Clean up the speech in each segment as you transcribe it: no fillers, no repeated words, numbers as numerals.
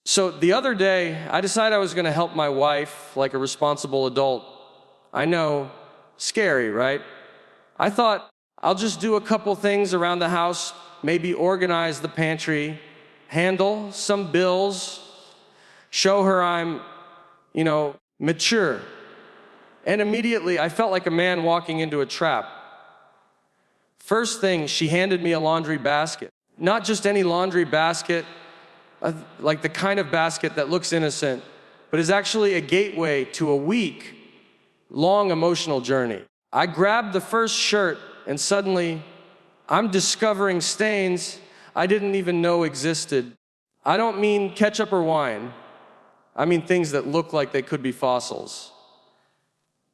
So the other day, I decided I was going to help my wife like a responsible adult. I know, scary, right? I thought I'll just do a couple things around the house, maybe organize the pantry, handle some bills, show her I'm, mature. And immediately I felt like a man walking into a trap. First thing, she handed me a laundry basket. Not just any laundry basket, like the kind of basket that looks innocent, but is actually a gateway to a week long emotional journey. I grabbed the first shirt and suddenly I'm discovering stains I didn't even know existed. I don't mean ketchup or wine. I mean things that look like they could be fossils.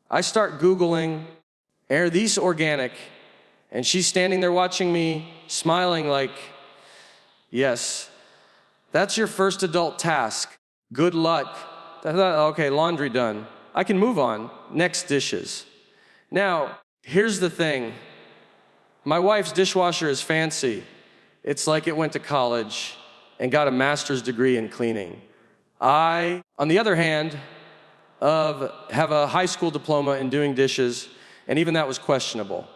I start Googling, are these organic? And she's standing there watching me, smiling like, yes, that's your first adult task. Good luck. I thought, okay, laundry done. I can move on. Next, dishes. Now, here's the thing. My wife's dishwasher is fancy. It's like it went to college and got a master's degree in cleaning. I, on the other hand, have a high school diploma in doing dishes, and even that was questionable.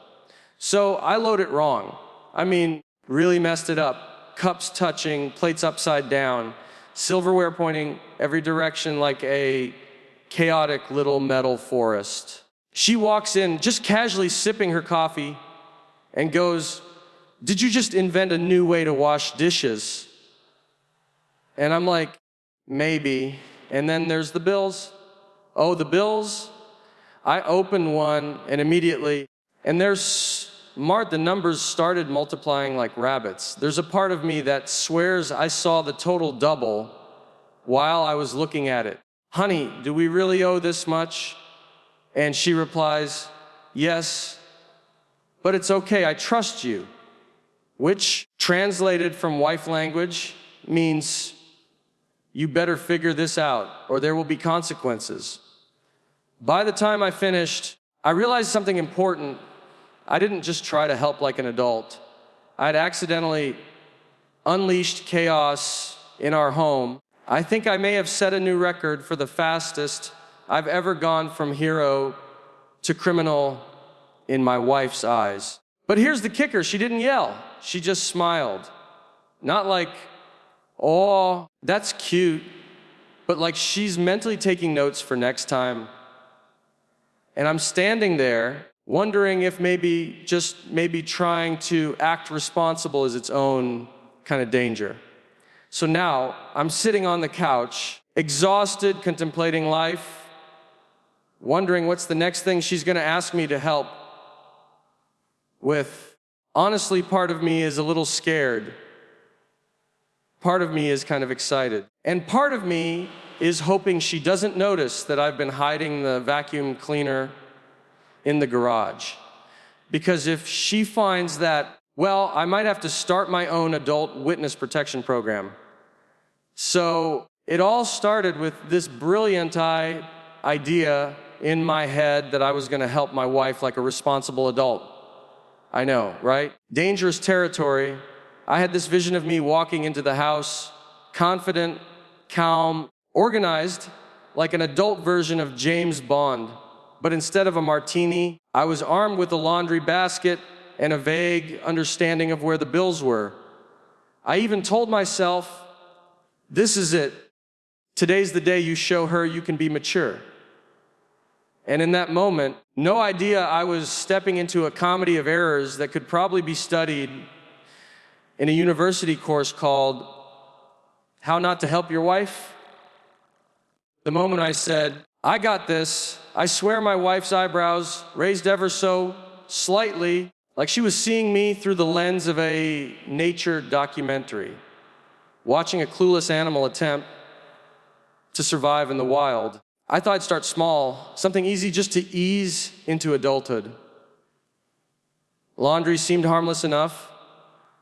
So I load it wrong. I mean, really messed it up. Cups touching, plates upside down, silverware pointing every direction like a chaotic little metal forest. She walks in, just casually sipping her coffee, and goes, "Did you just invent a new way to wash dishes?" And I'm like, maybe. And then there's the bills. Oh, the bills? I open one and immediately, and the numbers started multiplying like rabbits. There's a part of me that swears I saw the total double while I was looking at it. "Honey, do we really owe this much?" And she replies, "Yes, but it's okay, I trust you." Which, translated from wife language, means you better figure this out or there will be consequences. By the time I finished, I realized something important. I didn't just try to help like an adult. I'd accidentally unleashed chaos in our home. I think I may have set a new record for the fastest I've ever gone from hero to criminal in my wife's eyes. But here's the kicker, she didn't yell. She just smiled. Not like, "Oh, that's cute," but like she's mentally taking notes for next time. And I'm standing there wondering if maybe trying to act responsible is its own kind of danger. So now I'm sitting on the couch, exhausted, contemplating life, wondering what's the next thing she's going to ask me to help with. Honestly, part of me is a little scared. Part of me is kind of excited. And part of me is hoping she doesn't notice that I've been hiding the vacuum cleaner in the garage. Because if she finds that, well, I might have to start my own adult witness protection program. So it all started with this brilliant idea in my head that I was going to help my wife like a responsible adult. I know, right? Dangerous territory. I had this vision of me walking into the house, confident, calm, organized, like an adult version of James Bond. But instead of a martini, I was armed with a laundry basket and a vague understanding of where the bills were. I even told myself, this is it. Today's the day you show her you can be mature. And in that moment, no idea I was stepping into a comedy of errors that could probably be studied in a university course called How Not to Help Your Wife. The moment I said, "I got this," I swear my wife's eyebrows raised ever so slightly, like she was seeing me through the lens of a nature documentary, watching a clueless animal attempt to survive in the wild. I thought I'd start small, something easy just to ease into adulthood. Laundry seemed harmless enough.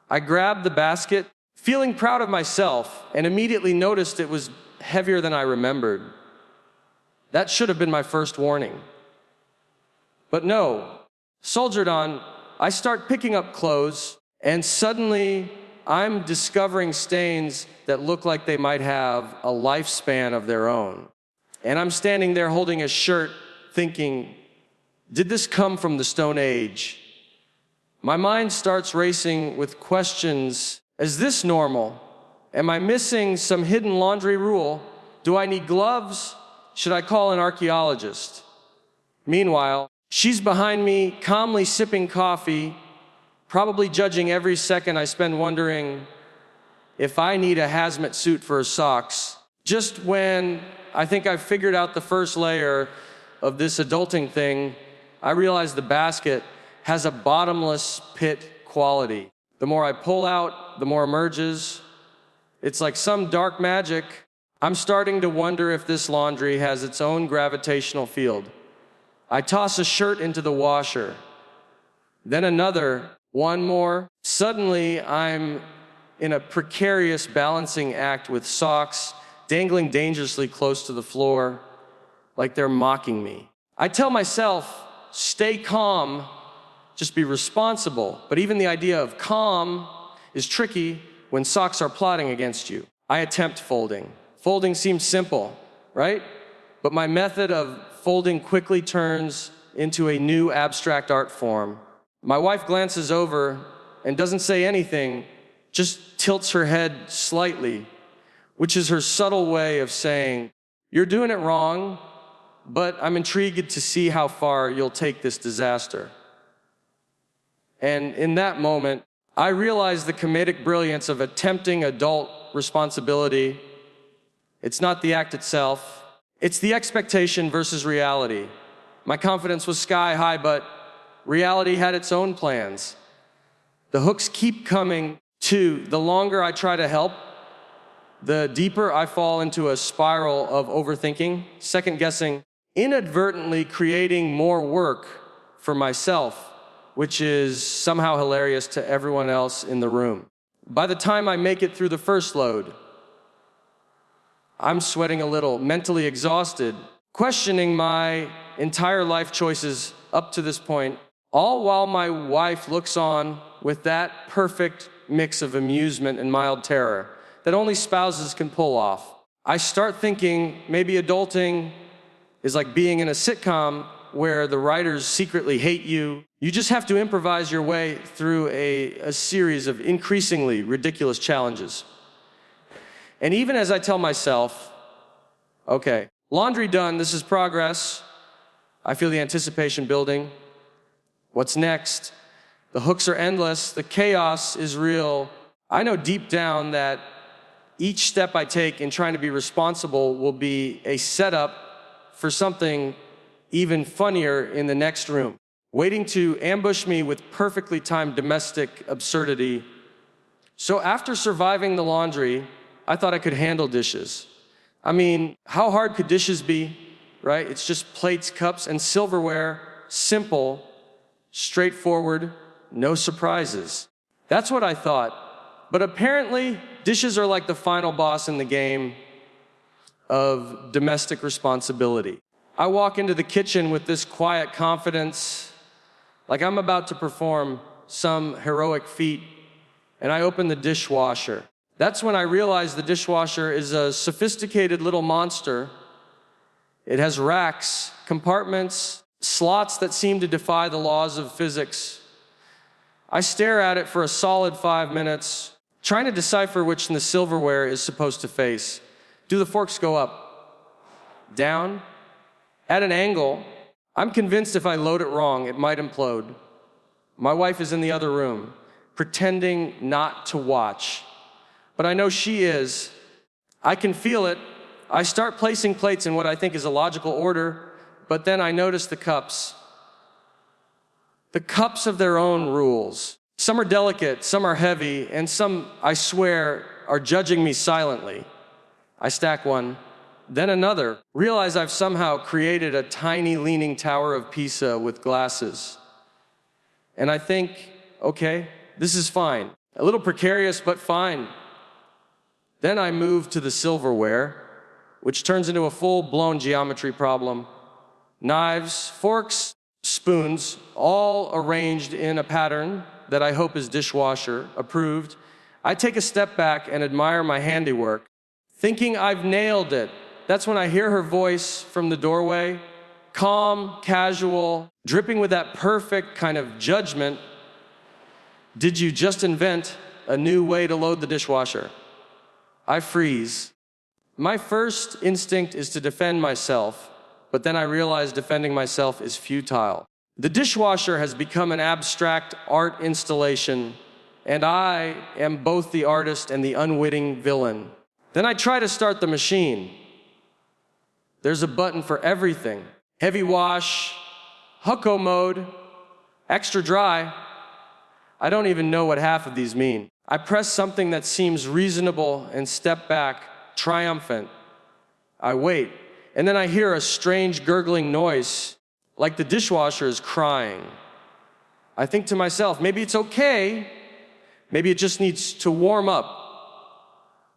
I grabbed the basket, feeling proud of myself, and immediately noticed it was heavier than I remembered. That should have been my first warning. But no, soldiered on, I start picking up clothes, and suddenly I'm discovering stains that look like they might have a lifespan of their own. And I'm standing there holding a shirt thinking, did this come from the Stone Age? My mind starts racing with questions. Is this normal? Am I missing some hidden laundry rule? Do I need gloves? Should I call an archaeologist? Meanwhile, she's behind me, calmly sipping coffee, probably judging every second I spend wondering if I need a hazmat suit for her socks. Just when I think I've figured out the first layer of this adulting thing, I realize the basket has a bottomless pit quality. The more I pull out, the more emerges. It's like some dark magic. I'm starting to wonder if this laundry has its own gravitational field. I toss a shirt into the washer, then another, one more. Suddenly, I'm in a precarious balancing act with socks dangling dangerously close to the floor, like they're mocking me. I tell myself, stay calm, just be responsible. But even the idea of calm is tricky when socks are plotting against you. I attempt folding. Folding seems simple, right? But my method of folding quickly turns into a new abstract art form. My wife glances over and doesn't say anything, just tilts her head slightly, which is her subtle way of saying, you're doing it wrong, but I'm intrigued to see how far you'll take this disaster. And in that moment, I realize the comedic brilliance of attempting adult responsibility. It's not the act itself, it's the expectation versus reality. My confidence was sky high, but reality had its own plans. The hooks keep coming too. The longer I try to help, the deeper I fall into a spiral of overthinking, second-guessing, inadvertently creating more work for myself, which is somehow hilarious to everyone else in the room. By the time I make it through the first load, I'm sweating a little, mentally exhausted, questioning my entire life choices up to this point, all while my wife looks on with that perfect mix of amusement and mild terror that only spouses can pull off. I start thinking maybe adulting is like being in a sitcom where the writers secretly hate you. You just have to improvise your way through a series of increasingly ridiculous challenges. And even as I tell myself, okay, laundry done, this is progress, I feel the anticipation building. What's next? The hooks are endless, the chaos is real. I know deep down that each step I take in trying to be responsible will be a setup for something even funnier in the next room, waiting to ambush me with perfectly timed domestic absurdity. So after surviving the laundry, I thought I could handle dishes. I mean, how hard could dishes be, right? It's just plates, cups, and silverware, simple, straightforward, no surprises. That's what I thought. But apparently, dishes are like the final boss in the game of domestic responsibility. I walk into the kitchen with this quiet confidence, like I'm about to perform some heroic feat, and I open the dishwasher. That's when I realize the dishwasher is a sophisticated little monster. It has racks, compartments, slots that seem to defy the laws of physics. I stare at it for a solid 5 minutes, trying to decipher which the silverware is supposed to face. Do the forks go up? Down? At an angle? I'm convinced if I load it wrong, it might implode. My wife is in the other room, pretending not to watch. But I know she is. I can feel it. I start placing plates in what I think is a logical order, but then I notice the cups. The cups have their own rules. Some are delicate, some are heavy, and some, I swear, are judging me silently. I stack one, then another. Realize I've somehow created a tiny leaning tower of Pisa with glasses. And I think, okay, this is fine. A little precarious, but fine. Then I move to the silverware, which turns into a full-blown geometry problem. Knives, forks, spoons, all arranged in a pattern that I hope is dishwasher approved. I take a step back and admire my handiwork, thinking I've nailed it. That's when I hear her voice from the doorway, calm, casual, dripping with that perfect kind of judgment. Did you just invent a new way to load the dishwasher? I freeze. My first instinct is to defend myself, but then I realize defending myself is futile. The dishwasher has become an abstract art installation, and I am both the artist and the unwitting villain. Then I try to start the machine. There's a button for everything. Heavy wash, hucko mode, extra dry. I don't even know what half of these mean. I press something that seems reasonable and step back, triumphant. I wait, and then I hear a strange gurgling noise, like the dishwasher is crying. I think to myself, maybe it's okay. Maybe it just needs to warm up.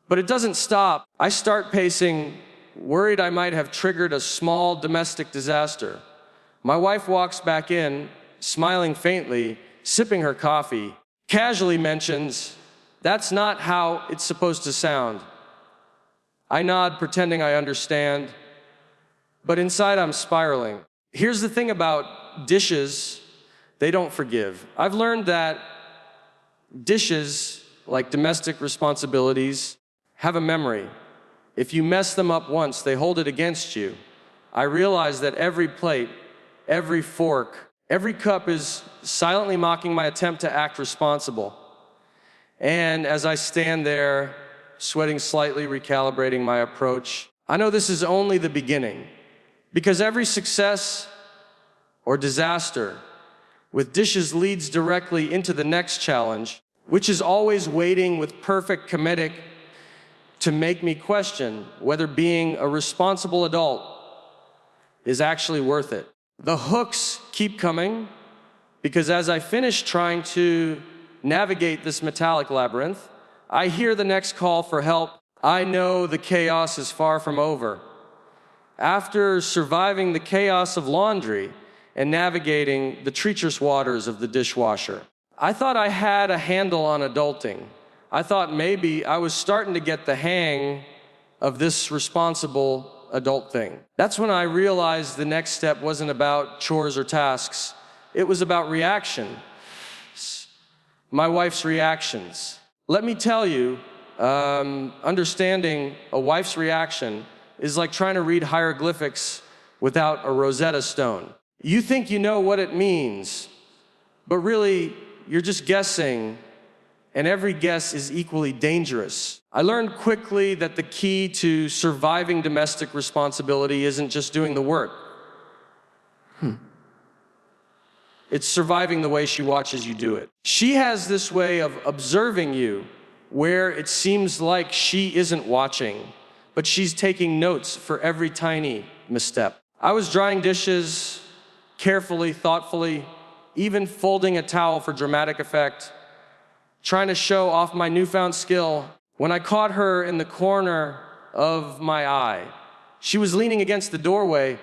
But it doesn't stop. I start pacing, worried I might have triggered a small domestic disaster. My wife walks back in, smiling faintly, sipping her coffee, casually mentions, "That's not how it's supposed to sound." I nod, pretending I understand, but inside I'm spiraling. Here's the thing about dishes, they don't forgive. I've learned that dishes, like domestic responsibilities, have a memory. If you mess them up once, they hold it against you. I realize that every plate, every fork, every cup is silently mocking my attempt to act responsible. And as I stand there, sweating slightly, recalibrating my approach, I know this is only the beginning. Because every success or disaster with dishes leads directly into the next challenge, which is always waiting with perfect comedic to make me question whether being a responsible adult is actually worth it. The hooks keep coming, because as I finish trying to navigate this metallic labyrinth, I hear the next call for help. I know the chaos is far from over. After surviving the chaos of laundry and navigating the treacherous waters of the dishwasher, I thought I had a handle on adulting. I thought maybe I was starting to get the hang of this responsible adult thing. That's when I realized the next step wasn't about chores or tasks. It was about reaction. My wife's reactions. Let me tell you, understanding a wife's reaction is like trying to read hieroglyphics without a Rosetta Stone. You think you know what it means, but really, you're just guessing, and every guess is equally dangerous. I learned quickly that the key to surviving domestic responsibility isn't just doing the work. It's surviving the way she watches you do it. She has this way of observing you where it seems like she isn't watching, but she's taking notes for every tiny misstep. I was drying dishes carefully, thoughtfully, even folding a towel for dramatic effect, trying to show off my newfound skill, when I caught her in the corner of my eye. She was leaning against the doorway,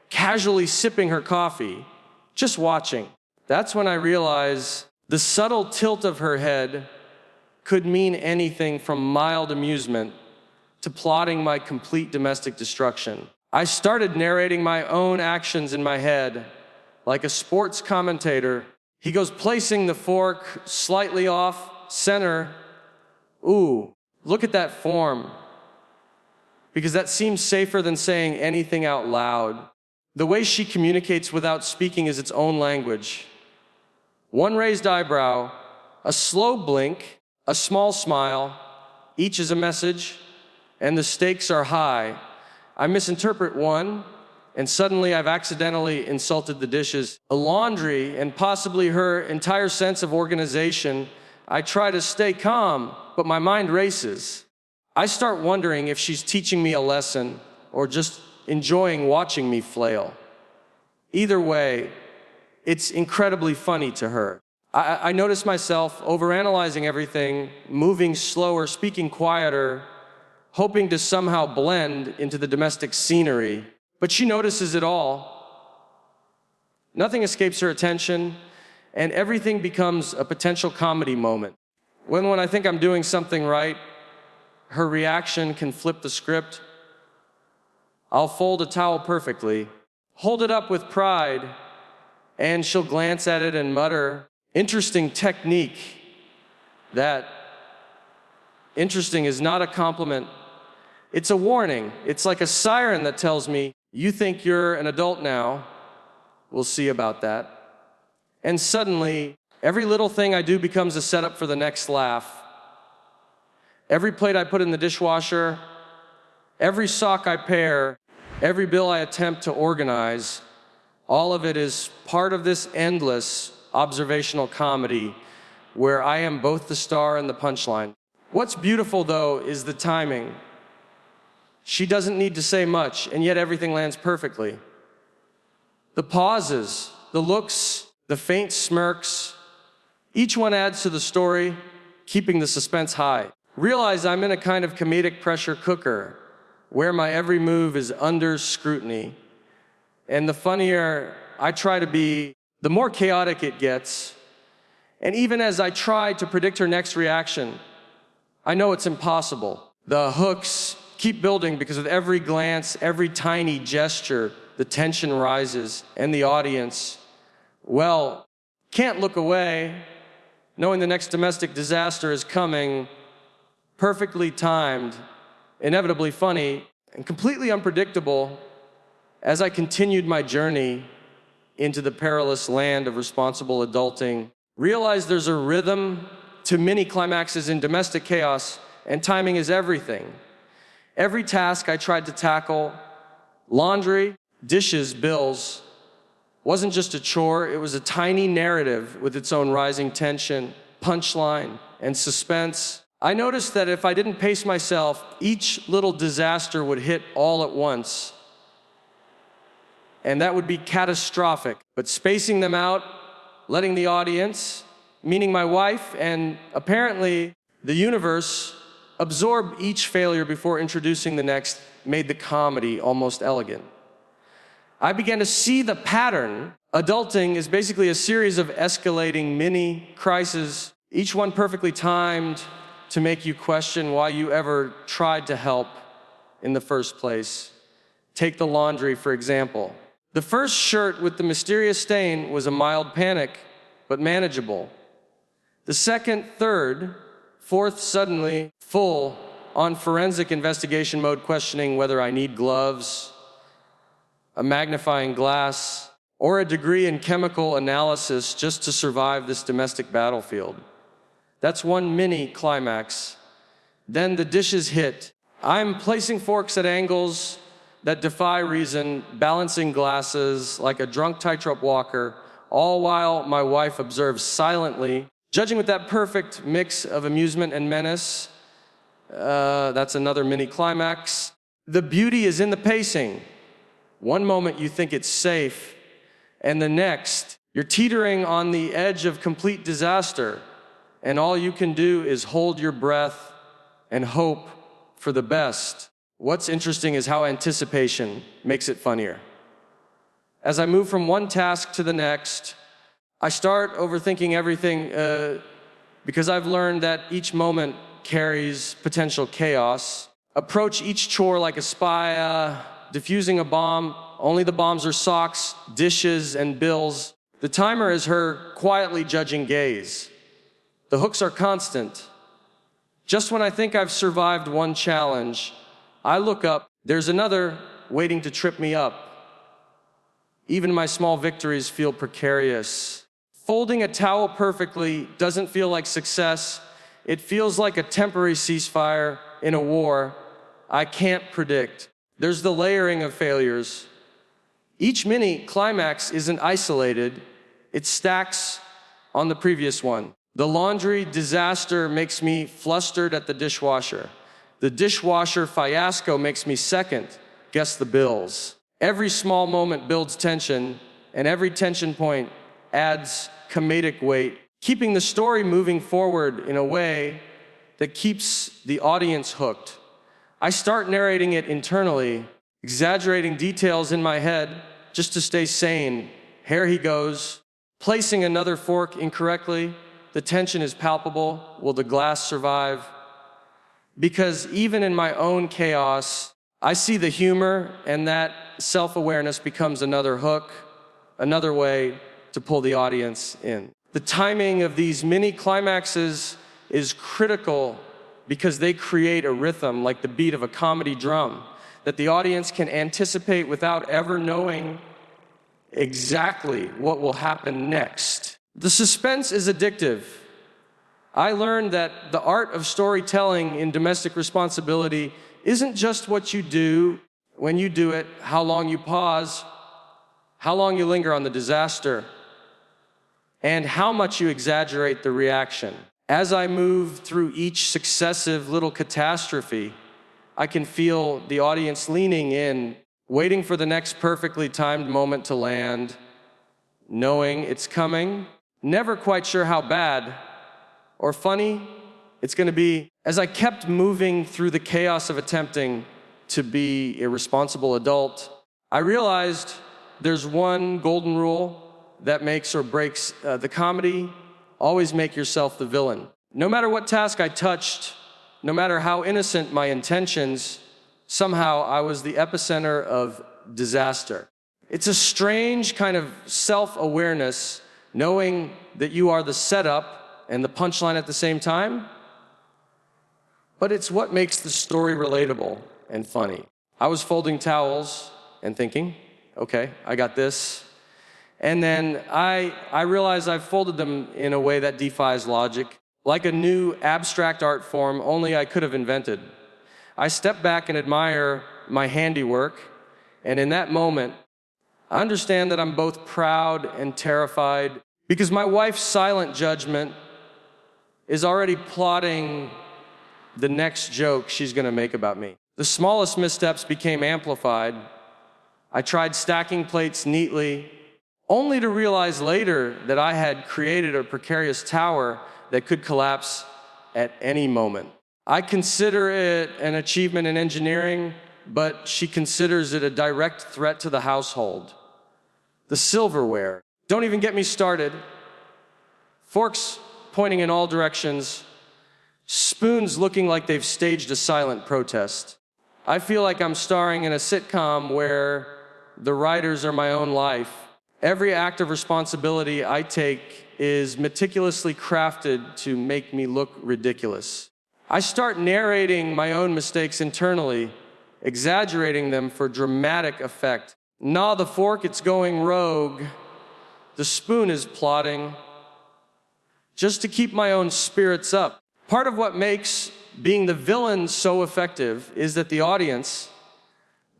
casually sipping her coffee, just watching. That's when I realized the subtle tilt of her head could mean anything from mild amusement to plotting my complete domestic destruction. I started narrating my own actions in my head, like a sports commentator. He goes placing the fork slightly off center. Ooh, look at that form. Because that seems safer than saying anything out loud. The way she communicates without speaking is its own language. One raised eyebrow, a slow blink, a small smile, each is a message, and the stakes are high. I misinterpret one, and suddenly I've accidentally insulted the dishes, the laundry, and possibly her entire sense of organization. I try to stay calm, but my mind races. I start wondering if she's teaching me a lesson or just enjoying watching me flail. Either way, it's incredibly funny to her. I notice myself overanalyzing everything, moving slower, speaking quieter, hoping to somehow blend into the domestic scenery. But she notices it all. Nothing escapes her attention, and everything becomes a potential comedy moment. When I think I'm doing something right, her reaction can flip the script. I'll fold a towel perfectly, hold it up with pride, and she'll glance at it and mutter, "Interesting technique." That interesting is not a compliment. It's a warning. It's like a siren that tells me, you think you're an adult now. We'll see about that. And suddenly, every little thing I do becomes a setup for the next laugh. Every plate I put in the dishwasher, every sock I pair, every bill I attempt to organize, all of it is part of this endless observational comedy where I am both the star and the punchline. What's beautiful, though, is the timing. She doesn't need to say much, and yet everything lands perfectly. The pauses, the looks, the faint smirks, each one adds to the story, keeping the suspense high. Realize I'm in a kind of comedic pressure cooker, where my every move is under scrutiny. And the funnier I try to be, the more chaotic it gets. And even as I try to predict her next reaction, I know it's impossible. The hooks keep building because with every glance, every tiny gesture, the tension rises, and the audience, well, can't look away, knowing the next domestic disaster is coming, perfectly timed, inevitably funny, and completely unpredictable. As I continued my journey into the perilous land of responsible adulting, realized there's a rhythm to mini climaxes in domestic chaos, and timing is everything. Every task I tried to tackle, laundry, dishes, bills, wasn't just a chore, it was a tiny narrative with its own rising tension, punchline, and suspense. I noticed that if I didn't pace myself, each little disaster would hit all at once. And that would be catastrophic. But spacing them out, letting the audience, meaning my wife and apparently the universe, absorb each failure before introducing the next, made the comedy almost elegant. I began to see the pattern. Adulting is basically a series of escalating mini crises, each one perfectly timed to make you question why you ever tried to help in the first place. Take the laundry, for example. The first shirt with the mysterious stain was a mild panic, but manageable. The second, third, fourth, suddenly full on forensic investigation mode, questioning whether I need gloves, a magnifying glass, or a degree in chemical analysis just to survive this domestic battlefield. That's one mini climax. Then the dishes hit. I'm placing forks at angles that defy reason, balancing glasses like a drunk tightrope walker, all while my wife observes silently, judging with that perfect mix of amusement and menace. That's another mini climax. The beauty is in the pacing. One moment you think it's safe, and the next, you're teetering on the edge of complete disaster, and all you can do is hold your breath and hope for the best. What's interesting is how anticipation makes it funnier. As I move from one task to the next, I start overthinking everything because I've learned that each moment carries potential chaos. Approach each chore like a spy, diffusing a bomb. Only the bombs are socks, dishes, and bills. The timer is her quietly judging gaze. The hooks are constant. Just when I think I've survived one challenge, I look up, there's another waiting to trip me up. Even my small victories feel precarious. Folding a towel perfectly doesn't feel like success. It feels like a temporary ceasefire in a war I can't predict. There's the layering of failures. Each mini climax isn't isolated. It stacks on the previous one. The laundry disaster makes me flustered at the dishwasher. The dishwasher fiasco makes me second guess the bills. Every small moment builds tension, and every tension point adds comedic weight, keeping the story moving forward in a way that keeps the audience hooked. I start narrating it internally, exaggerating details in my head just to stay sane. Here he goes, placing another fork incorrectly, The tension is palpable. Will the glass survive? Because even in my own chaos, I see the humor, and that self-awareness becomes another hook, another way to pull the audience in. The timing of these mini climaxes is critical because they create a rhythm like the beat of a comedy drum that the audience can anticipate without ever knowing exactly what will happen next. The suspense is addictive. I learned that the art of storytelling in domestic responsibility isn't just what you do when you do it, how long you pause, how long you linger on the disaster, and how much you exaggerate the reaction. As I move through each successive little catastrophe, I can feel the audience leaning in, waiting for the next perfectly timed moment to land, knowing it's coming, never quite sure how bad or funny it's going to be. As I kept moving through the chaos of attempting to be a responsible adult, I realized there's one golden rule that makes or breaks the comedy. Always make yourself the villain. No matter what task I touched, no matter how innocent my intentions, somehow I was the epicenter of disaster. It's a strange kind of self-awareness, knowing that you are the setup and the punchline at the same time, but it's what makes the story relatable and funny. I was folding towels and thinking, okay, I got this. And then I realized I've folded them in a way that defies logic, like a new abstract art form only I could have invented. I step back and admire my handiwork, and in that moment, I understand that I'm both proud and terrified because my wife's silent judgment is already plotting the next joke she's going to make about me. The smallest missteps became amplified. I tried stacking plates neatly, only to realize later that I had created a precarious tower that could collapse at any moment. I consider it an achievement in engineering, but she considers it a direct threat to the household. The silverware. Don't even get me started. Forks pointing in all directions. Spoons looking like they've staged a silent protest. I feel like I'm starring in a sitcom where the writers are my own life. Every act of responsibility I take is meticulously crafted to make me look ridiculous. I start narrating my own mistakes internally, exaggerating them for dramatic effect. Nah, the fork, it's going rogue. The spoon is plotting, just to keep my own spirits up. Part of what makes being the villain so effective is that the audience,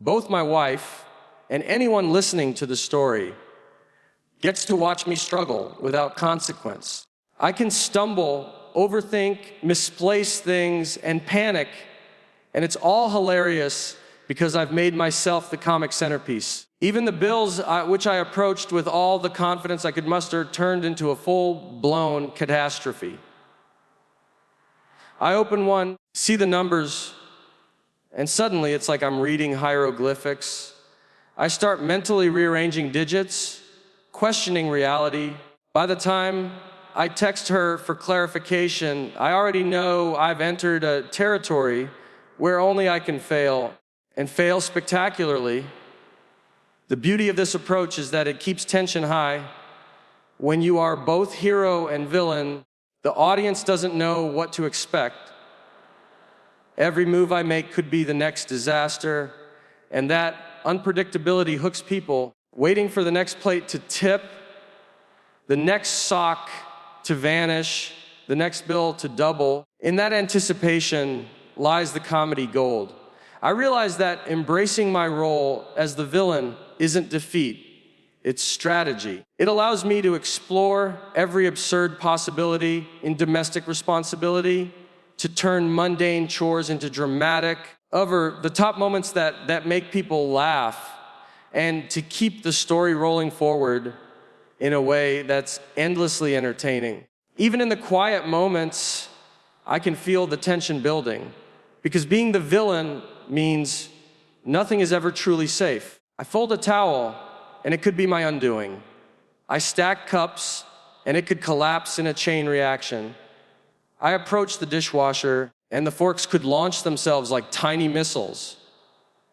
both my wife and anyone listening to the story, gets to watch me struggle without consequence. I can stumble, overthink, misplace things, and panic, and it's all hilarious because I've made myself the comic centerpiece. Even the bills which I approached with all the confidence I could muster turned into a full-blown catastrophe. I open one, see the numbers, and suddenly it's like I'm reading hieroglyphics. I start mentally rearranging digits, questioning reality. By the time I text her for clarification, I already know I've entered a territory where only I can fail, and fail spectacularly. The beauty of this approach is that it keeps tension high. When you are both hero and villain, the audience doesn't know what to expect. Every move I make could be the next disaster, and that unpredictability hooks people, waiting for the next plate to tip, the next sock to vanish, the next bill to double. In that anticipation lies the comedy gold. I realize that embracing my role as the villain isn't defeat, it's strategy. It allows me to explore every absurd possibility in domestic responsibility, to turn mundane chores into dramatic, over the top moments that make people laugh, and to keep the story rolling forward in a way that's endlessly entertaining. Even in the quiet moments, I can feel the tension building, because being the villain means nothing is ever truly safe. I fold a towel, and it could be my undoing. I stack cups, and it could collapse in a chain reaction. I approached the dishwasher, and the forks could launch themselves like tiny missiles.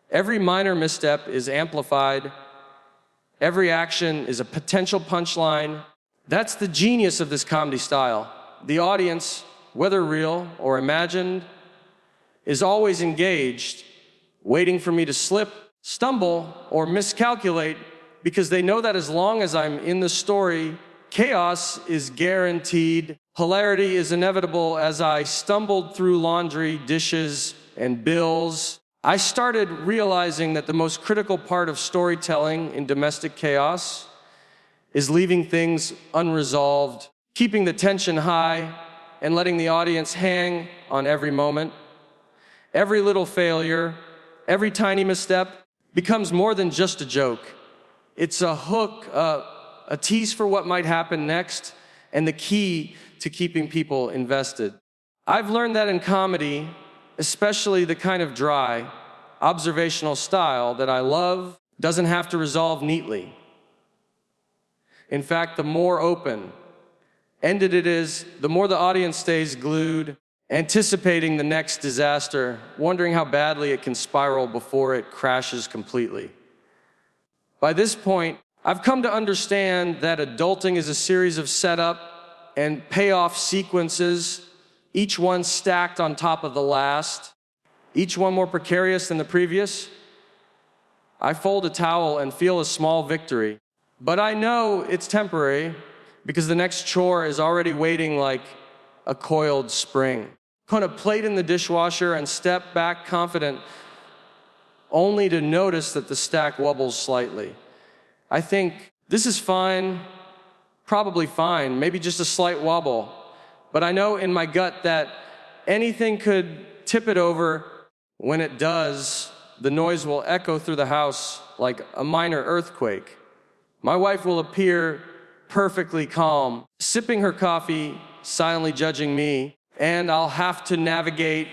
Every minor misstep is amplified. Every action is a potential punchline. That's the genius of this comedy style. The audience, whether real or imagined, is always engaged, waiting for me to slip, stumble, or miscalculate, because they know that as long as I'm in the story, chaos is guaranteed. Hilarity is inevitable. As I stumbled through laundry, dishes, and bills, I started realizing that the most critical part of storytelling in domestic chaos is leaving things unresolved, keeping the tension high, and letting the audience hang on every moment. Every little failure, every tiny misstep becomes more than just a joke. It's a hook, a tease for what might happen next, and the key to keeping people invested. I've learned that in comedy, especially the kind of dry, observational style that I love, doesn't have to resolve neatly. In fact, the more open-ended it is, the more the audience stays glued, anticipating the next disaster, wondering how badly it can spiral before it crashes completely. By this point, I've come to understand that adulting is a series of setup and payoff sequences, each one stacked on top of the last, each one more precarious than the previous. I fold a towel and feel a small victory, but I know it's temporary because the next chore is already waiting like a coiled spring. Put a plate in the dishwasher and step back confident, only to notice that the stack wobbles slightly. I think, this is fine, probably fine, maybe just a slight wobble. But I know in my gut that anything could tip it over. When it does, the noise will echo through the house like a minor earthquake. My wife will appear perfectly calm, sipping her coffee, silently judging me, and I'll have to navigate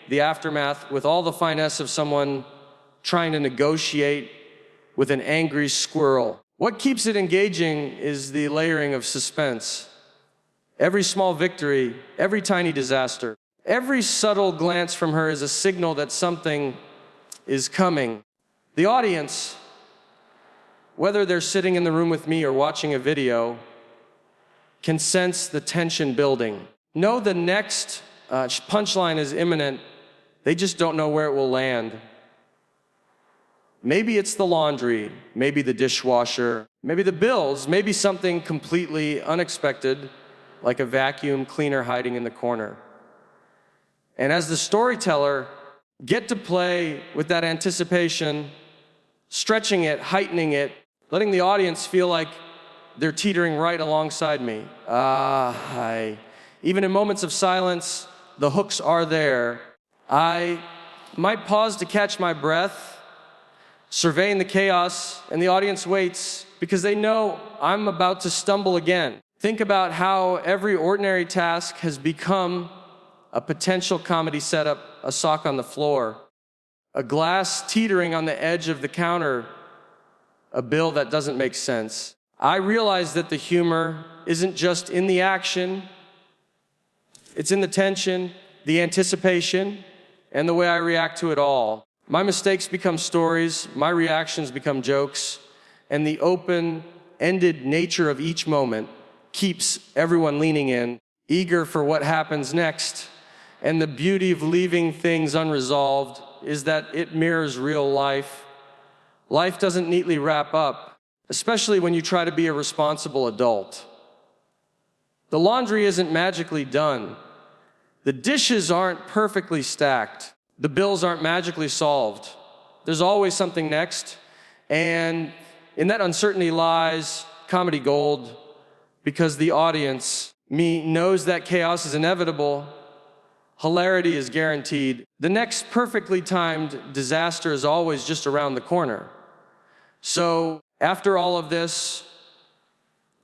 the aftermath with all the finesse of someone trying to negotiate with an angry squirrel. What keeps it engaging is the layering of suspense. Every small victory, every tiny disaster, every subtle glance from her is a signal that something is coming. The audience, whether they're sitting in the room with me or watching a video, can sense the tension building. Know the next punchline is imminent. They just don't know where it will land. Maybe it's the laundry, maybe the dishwasher, maybe the bills, maybe something completely unexpected, like a vacuum cleaner hiding in the corner. And as the storyteller, get to play with that anticipation, stretching it, heightening it, letting the audience feel like they're teetering right alongside me. Even in moments of silence, the hooks are there. I might pause to catch my breath, surveying the chaos, and the audience waits because they know I'm about to stumble again. Think about how every ordinary task has become a potential comedy setup, a sock on the floor, a glass teetering on the edge of the counter, a bill that doesn't make sense. I realize that the humor isn't just in the action, it's in the tension, the anticipation, and the way I react to it all. My mistakes become stories, my reactions become jokes, and the open-ended nature of each moment keeps everyone leaning in, eager for what happens next. And the beauty of leaving things unresolved is that it mirrors real life. Life doesn't neatly wrap up, especially when you try to be a responsible adult. The laundry isn't magically done. The dishes aren't perfectly stacked. The bills aren't magically solved. There's always something next. And in that uncertainty lies comedy gold, because the audience, me, knows that chaos is inevitable. Hilarity is guaranteed. The next perfectly timed disaster is always just around the corner. So after all of this,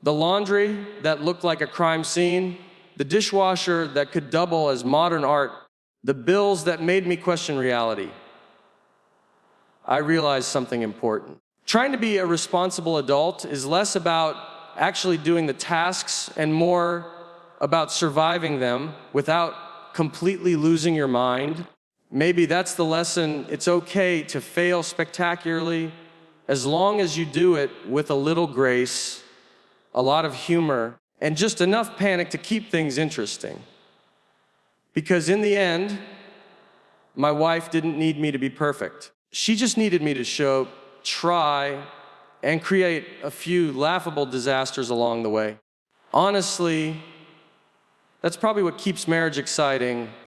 the laundry that looked like a crime scene, the dishwasher that could double as modern art, the bills that made me question reality, I realized something important. Trying to be a responsible adult is less about actually doing the tasks and more about surviving them without completely losing your mind. Maybe that's the lesson. It's okay to fail spectacularly as long as you do it with a little grace, a lot of humor, and just enough panic to keep things interesting. Because in the end, my wife didn't need me to be perfect. She just needed me to try, and create a few laughable disasters along the way. Honestly, that's probably what keeps marriage exciting.